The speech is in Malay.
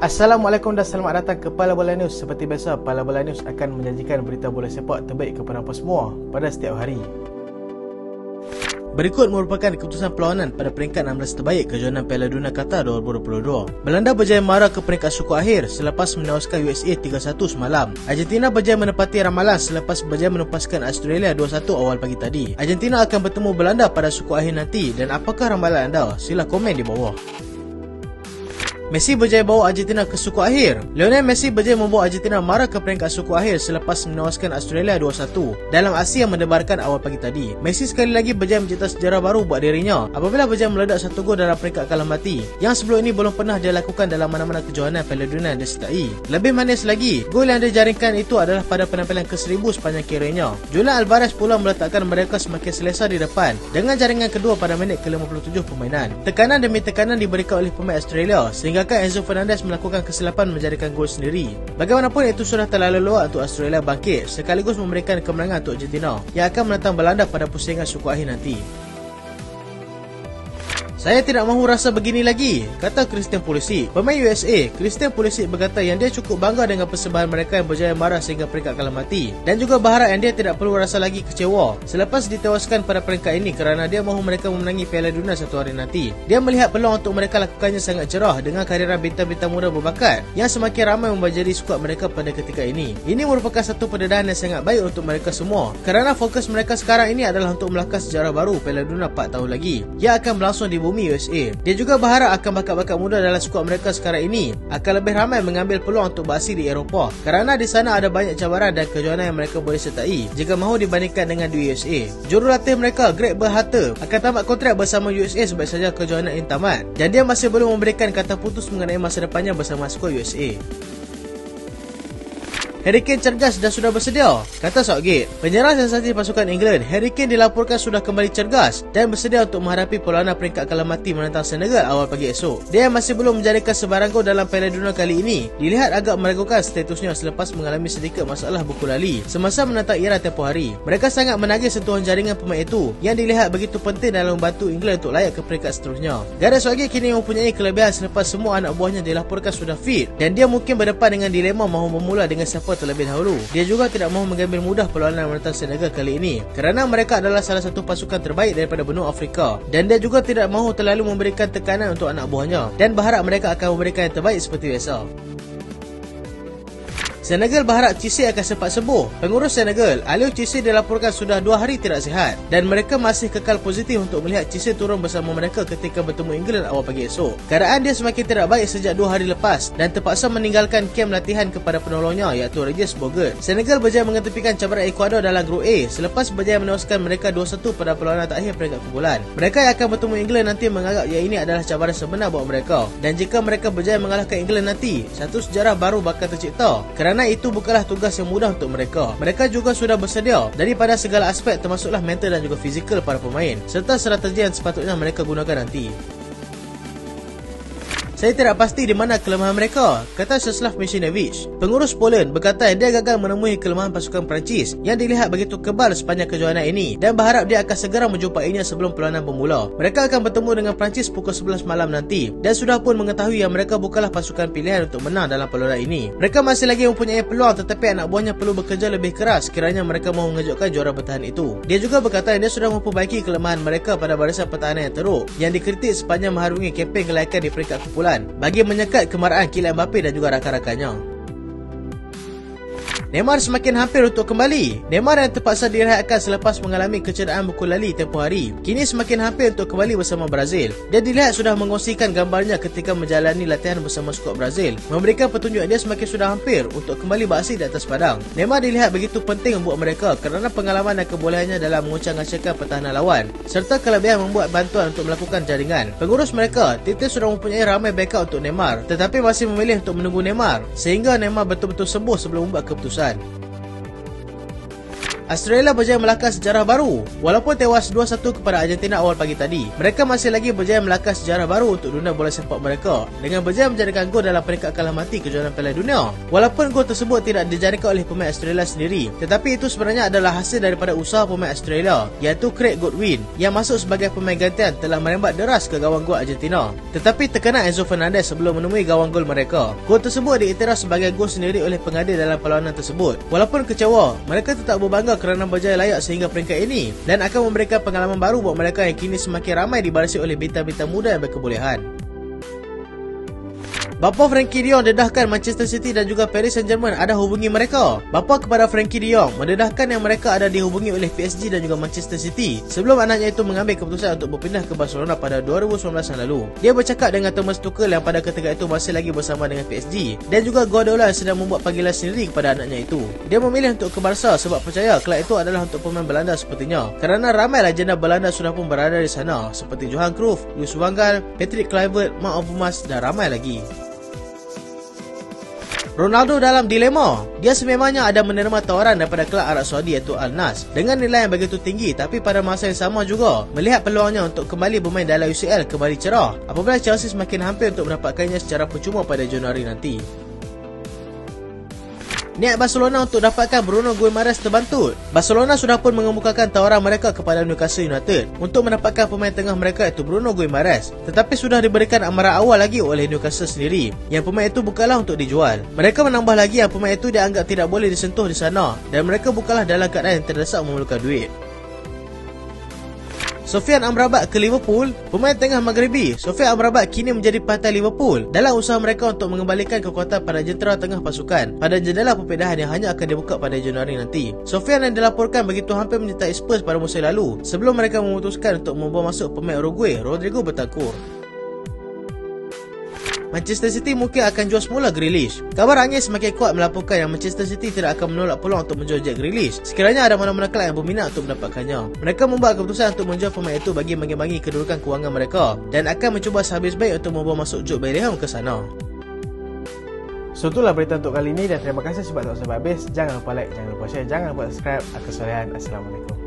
Assalamualaikum dan selamat datang ke Pala Bola News. Seperti biasa, Pala Bola News akan menjanjikan berita bola sepak terbaik kepada anda semua pada setiap hari. Berikut merupakan keputusan perlawanan pada peringkat 16 terbaik kejohanan Piala Dunia Qatar 2022. Belanda berjaya marah ke peringkat suku akhir selepas menewaskan USA 3-1 semalam. Argentina berjaya menepati ramalan selepas berjaya menupaskan Australia 2-1 awal pagi tadi. Argentina akan bertemu Belanda pada suku akhir nanti, dan apakah ramalan anda? Sila komen di bawah. Messi berjaya bawa Argentina ke suku akhir. Lionel Messi berjaya membawa Argentina marah ke peringkat suku akhir selepas menewaskan Australia 2-1 dalam aksi yang mendebarkan awal pagi tadi. Messi sekali lagi berjaya mencetak sejarah baru buat dirinya apabila berjaya meledak 1 gol dalam peringkat kalah mati yang sebelum ini belum pernah dia lakukan dalam mana-mana kejohanan Piala Dunia yang dia sertai. Lebih manis lagi, gol yang dia jaringkan itu adalah pada penampilan ke-1000 sepanjang kerjanya. Julian Alvarez pula meletakkan mereka semakin selesa di depan dengan jaringan kedua pada minit ke-57 permainan. Tekanan demi tekanan diberikan oleh pemain Australia sehingga Enzo Fernandez melakukan kesilapan menjadikan gol sendiri. Bagaimanapun itu sudah terlalu luar untuk Australia bangkit sekaligus memberikan kemenangan untuk Argentina yang akan menentang Belanda pada pusingan suku akhir nanti. Saya tidak mahu rasa begini lagi, kata Christian Pulisic. Pemain USA, Christian Pulisic berkata yang dia cukup bangga dengan persembahan mereka yang berjaya marah sehingga peringkat kalah mati, dan juga berharap yang dia tidak perlu rasa lagi kecewa selepas ditewaskan pada peringkat ini kerana dia mahu mereka memenangi Piala Dunia satu hari nanti. Dia melihat peluang untuk mereka lakukannya sangat cerah dengan kehadiran bintang-bintang muda berbakat yang semakin ramai membajari skuad mereka pada ketika ini. Ini merupakan satu pendedahan yang sangat baik untuk mereka semua kerana fokus mereka sekarang ini adalah untuk melahkan sejarah baru Piala Dunia 4 tahun lagi yang akan berlangsung di bumi USA. Dia juga berharap akan bakat-bakat muda dalam skuad mereka sekarang ini akan lebih ramai mengambil peluang untuk beraksi di Eropah kerana di sana ada banyak cabaran dan kejohanan yang mereka boleh sertai jika mahu dibandingkan dengan di USA. Jurulatih mereka, Greg Berhalter, akan tamat kontrak bersama USA sebaik saja kejohanan ini tamat, dan dia masih belum memberikan kata putus mengenai masa depannya bersama skuad USA. Harry Kane cergas dan sudah bersedia, kata Southgate. Penyerang sensasi pasukan England, Harry Kane dilaporkan sudah kembali cergas dan bersedia untuk menghadapi perlawanan peringkat kalah mati menentang Senegal awal pagi esok. Dia masih belum menjadikan sebarang gol dalam Piala Dunia kali ini dilihat agak meragukan statusnya selepas mengalami sedikit masalah buku lali semasa menentang Iran tempoh hari. Mereka sangat menagih sentuhan jaringan pemain itu yang dilihat begitu penting dalam membantu England untuk layak ke peringkat seterusnya. Gareth Southgate kini mempunyai kelebihan selepas semua anak buahnya dilaporkan sudah fit, dan dia mungkin berdepan dengan dilema mahu bermula dengan siapa terlebih dahulu. Dia juga tidak mahu mengambil mudah perlawanan menentang Senegal kali ini kerana mereka adalah salah satu pasukan terbaik daripada benua Afrika, dan dia juga tidak mahu terlalu memberikan tekanan untuk anak buahnya dan berharap mereka akan memberikan yang terbaik seperti biasa. Senegal berharap Cisse akan cepat sembuh. Pengurus Senegal, Aliou Cisse, dilaporkan sudah 2 hari tidak sihat dan mereka masih kekal positif untuk melihat Cisse turun bersama mereka ketika bertemu England awal pagi esok. Keadaan dia semakin tidak baik sejak 2 hari lepas dan terpaksa meninggalkan kem latihan kepada penolongnya iaitu Regis Bourget. Senegal berjaya mengetepikan cabaran Ecuador dalam grup A selepas berjaya menewaskan mereka 2-1 pada perlawanan terakhir peringkat kumpulan. Mereka yang akan bertemu England nanti menganggap yang ini adalah cabaran sebenar buat mereka, dan jika mereka berjaya mengalahkan England nanti, satu sejarah baru bakal tercipta kerana itu bukanlah tugas yang mudah untuk mereka. Mereka juga sudah bersedia daripada segala aspek termasuklah mental dan juga fizikal para pemain serta strategi yang sepatutnya mereka gunakan nanti. Saya tidak pasti di mana kelemahan mereka, kata Czeslaw Michniewicz. Pengurus Poland berkata dia gagal menemui kelemahan pasukan Perancis yang dilihat begitu kebal sepanjang kejohanan ini dan berharap dia akan segera menjumpainya sebelum perlawanan bermula. Mereka akan bertemu dengan Perancis pukul 11 malam nanti dan sudah pun mengetahui yang mereka bukanlah pasukan pilihan untuk menang dalam perlawanan ini. Mereka masih lagi mempunyai peluang, tetapi anak buahnya perlu bekerja lebih keras kiranya mereka mahu mengejutkan juara bertahan itu. Dia juga berkata dia sudah memperbaiki kelemahan mereka pada barisan pertahanan yang teruk yang dikritik sepanjang mengharungi kempen kelaikan di peringkat kumpulan bagi menyekat kemarahan Kylian Mbappe dan juga rakan-rakannya. Neymar semakin hampir untuk kembali. Neymar yang terpaksa direhatkan selepas mengalami kecederaan buku lali tempoh hari, kini semakin hampir untuk kembali bersama Brazil. Dia dilihat sudah mengongsikan gambarnya ketika menjalani latihan bersama skuad Brazil, memberikan petunjuk dia semakin sudah hampir untuk kembali beraksi di atas padang. Neymar dilihat begitu penting buat mereka kerana pengalaman dan kebolehannya dalam menguncang-ancangkan pertahanan lawan serta kelebihan membuat bantuan untuk melakukan jaringan. Pengurus mereka, Tite, sudah mempunyai ramai backup untuk Neymar, tetapi masih memilih untuk menunggu Neymar sehingga Neymar betul-betul sembuh sebelum membuat keputusan. Australia berjaya melakar sejarah baru. Walaupun tewas 2-1 kepada Argentina awal pagi tadi, mereka masih lagi berjaya melakar sejarah baru untuk dunia bola sepak mereka dengan berjaya menjadikan gol dalam peringkat kalah mati kejohanan Piala Dunia. Walaupun gol tersebut tidak dijadikan oleh pemain Australia sendiri, tetapi itu sebenarnya adalah hasil daripada usaha pemain Australia, iaitu Craig Goodwin yang masuk sebagai pemain gantian telah merembat deras ke gawang gol Argentina, tetapi terkena Enzo Fernandez sebelum menemui gawang gol mereka. Gol tersebut diiktiraf sebagai gol sendiri oleh pengadil dalam perlawanan tersebut. Walaupun kecewa, mereka tetap berbangga kerana berjaya layak sehingga peringkat ini dan akan memberikan pengalaman baru buat mereka yang kini semakin ramai dibarisi oleh bintang-bintang muda yang berkebolehan. Bapa Frankie de Jong dedahkan Manchester City dan juga Paris Saint-Germain ada hubungi mereka. Bapa kepada Frankie de Jong mendedahkan yang mereka ada dihubungi oleh PSG dan juga Manchester City sebelum anaknya itu mengambil keputusan untuk berpindah ke Barcelona pada 2019 yang lalu. Dia bercakap dengan Thomas Tuchel yang pada ketika itu masih lagi bersama dengan PSG dan juga Guardiola yang sedang membuat panggilan sendiri kepada anaknya itu. Dia memilih untuk ke Barca sebab percaya kelab itu adalah untuk pemain Belanda sepertinya, kerana ramai legenda Belanda sudah pun berada di sana seperti Johan Cruyff, Louis van Gaal, Patrick Kluivert, Marc Overmars dan ramai lagi. Ronaldo dalam dilema. Dia sememangnya ada menerima tawaran daripada kelab Arab Saudi iaitu Al Nassr dengan nilai yang begitu tinggi, tapi pada masa yang sama juga melihat peluangnya untuk kembali bermain dalam UCL kembali cerah apabila Chelsea semakin hampir untuk mendapatkannya secara percuma pada Januari nanti. Niat Barcelona untuk dapatkan Bruno Guimaraes terbantut. Barcelona sudah pun mengemukakan tawaran mereka kepada Newcastle United untuk mendapatkan pemain tengah mereka iaitu Bruno Guimaraes, tetapi sudah diberikan amaran awal lagi oleh Newcastle sendiri yang pemain itu bukanlah untuk dijual. Mereka menambah lagi yang pemain itu dianggap tidak boleh disentuh di sana dan mereka bukanlah dalam keadaan yang terdesak memerlukan duit. Sofian Amrabat ke Liverpool. Pemain tengah Maghribi Sofian Amrabat kini menjadi pantai Liverpool dalam usaha mereka untuk mengembalikan kekuatan pada jentera tengah pasukan pada jendela perpindahan yang hanya akan dibuka pada Januari nanti. Sofian yang dilaporkan begitu hampir menyertai Spurs pada musim lalu sebelum mereka memutuskan untuk membawa masuk pemain Uruguay Rodrigo Bentancur. Manchester City mungkin akan jual semula Grealish. Kabar angin semakin kuat melaporkan yang Manchester City tidak akan menolak peluang untuk menjual Jack Grealish sekiranya ada mana-mana kelab yang berminat untuk mendapatkannya. Mereka membuat keputusan untuk menjual pemain itu bagi mengimbangi kedudukan kewangan mereka dan akan mencuba sehabis baik untuk membawa masuk Jude Bellingham ke sana. So itulah berita untuk kali ini dan terima kasih sebab tak sampai habis. Jangan lupa like, jangan lupa share, jangan lupa subscribe. Aku Solehan. Assalamualaikum.